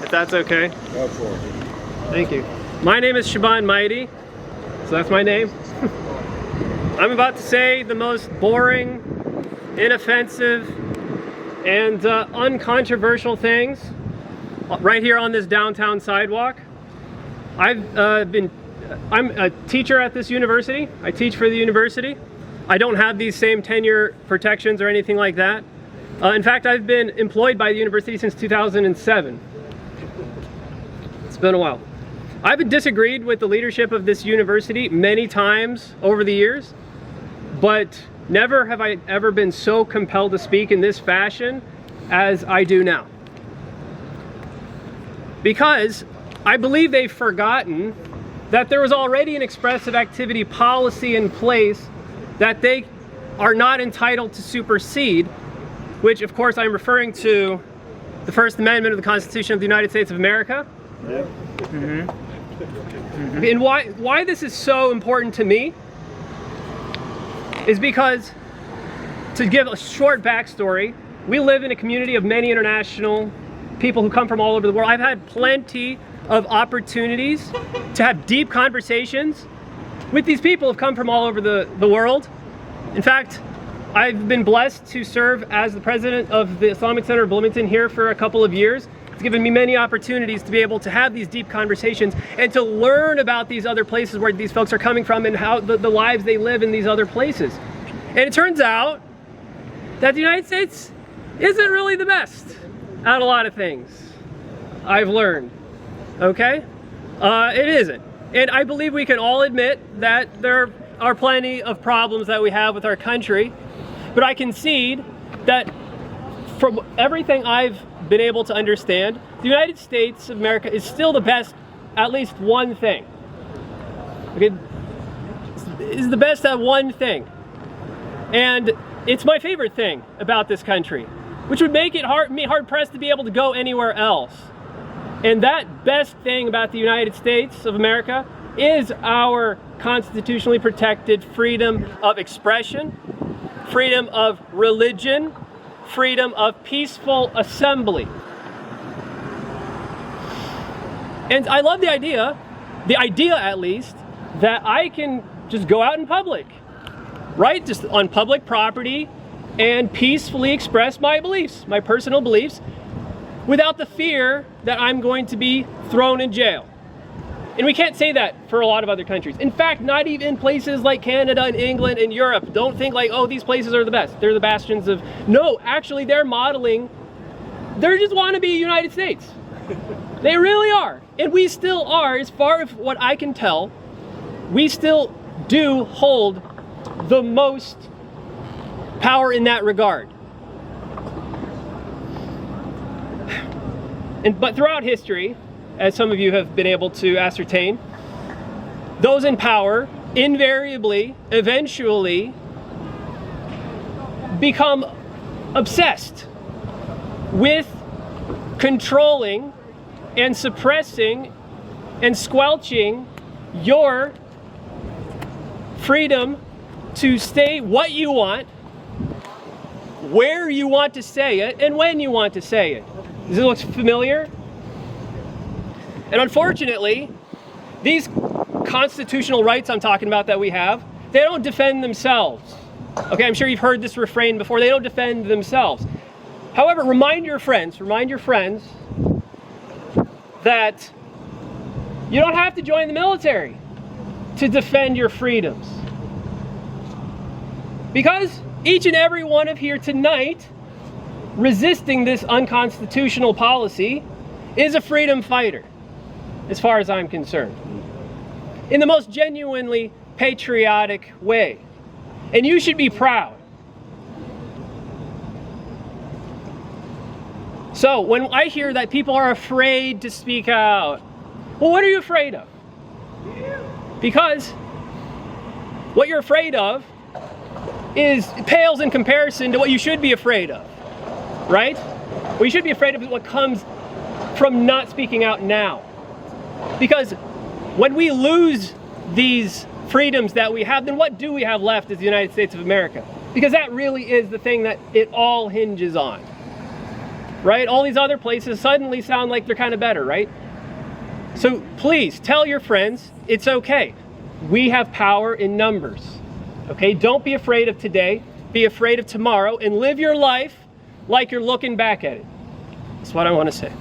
if that's okay. Go for it. Thank you. My name is Chabane Maidi, so that's my name. I'm about to say the most boring, inoffensive, and uncontroversial things right here on this downtown sidewalk. I'm a teacher at this university. I teach for the university. I don't have these same tenure protections or anything like that. In fact, I've been employed by the university since 2007. It's been a while. I've disagreed with the leadership of this university many times over the years, but never have I ever been so compelled to speak in this fashion as I do now. Because I believe they've forgotten that there was already an expressive activity policy in place that they are not entitled to supersede, which of course I'm referring to the First Amendment of the Constitution of the United States of America. Yep. And why this is so important to me is because, to give a short backstory, we live in a community of many international people who come from all over the world. I've had plenty of opportunities to have deep conversations with these people who have come from all over the world. In fact, I've been blessed to serve as the president of the Islamic Center of Bloomington here for a couple of years. It's given me many opportunities to be able to have these deep conversations and to learn about these other places where these folks are coming from and how the lives they live in these other places. And it turns out that the United States isn't really the best at a lot of things, I've learned, okay? It isn't. And I believe we can all admit that there are plenty of problems that we have with our country, but I concede that from everything I've been able to understand, the United States of America is still the best, at least one thing. Okay? Is the best at one thing. And it's my favorite thing about this country, which would make it hard-pressed to be able to go anywhere else. And that best thing about the United States of America is our constitutionally protected freedom of expression, freedom of religion, freedom of peaceful assembly. And I love the idea at least, that I can just go out in public, right? Just on public property and peacefully express my beliefs, my personal beliefs, without the fear that I'm going to be thrown in jail. And we can't say that for a lot of other countries. In fact, not even places like Canada and England and Europe. Don't think like, oh, these places are the best. They're the bastions of... No, actually they're modeling, they just want to be United States. They really are. And we still are, as far as what I can tell, we still do hold the most power in that regard. But throughout history, as some of you have been able to ascertain, those in power invariably, eventually, become obsessed with controlling and suppressing and squelching your freedom to say what you want, where you want to say it, and when you want to say it. Does it look familiar? And unfortunately, these constitutional rights I'm talking about that we have, they don't defend themselves. Okay, I'm sure you've heard this refrain before. They don't defend themselves. However, remind your friends that you don't have to join the military to defend your freedoms. Because each and every one of here tonight resisting this unconstitutional policy is a freedom fighter, as far as I'm concerned, in the most genuinely patriotic way. And you should be proud. So when I hear that people are afraid to speak out, well, what are you afraid of? Because what you're afraid of pales in comparison to what you should be afraid of, right? What you should be afraid of is what comes from not speaking out now. Because when we lose these freedoms that we have, then what do we have left as the United States of America? Because that really is the thing that it all hinges on. right? All these other places suddenly sound like they're kind of better, right? So please tell your friends it's okay. We have power in numbers, okay? Don't be afraid of today. Be afraid of tomorrow and live your life like you're looking back at it. That's what I want to say.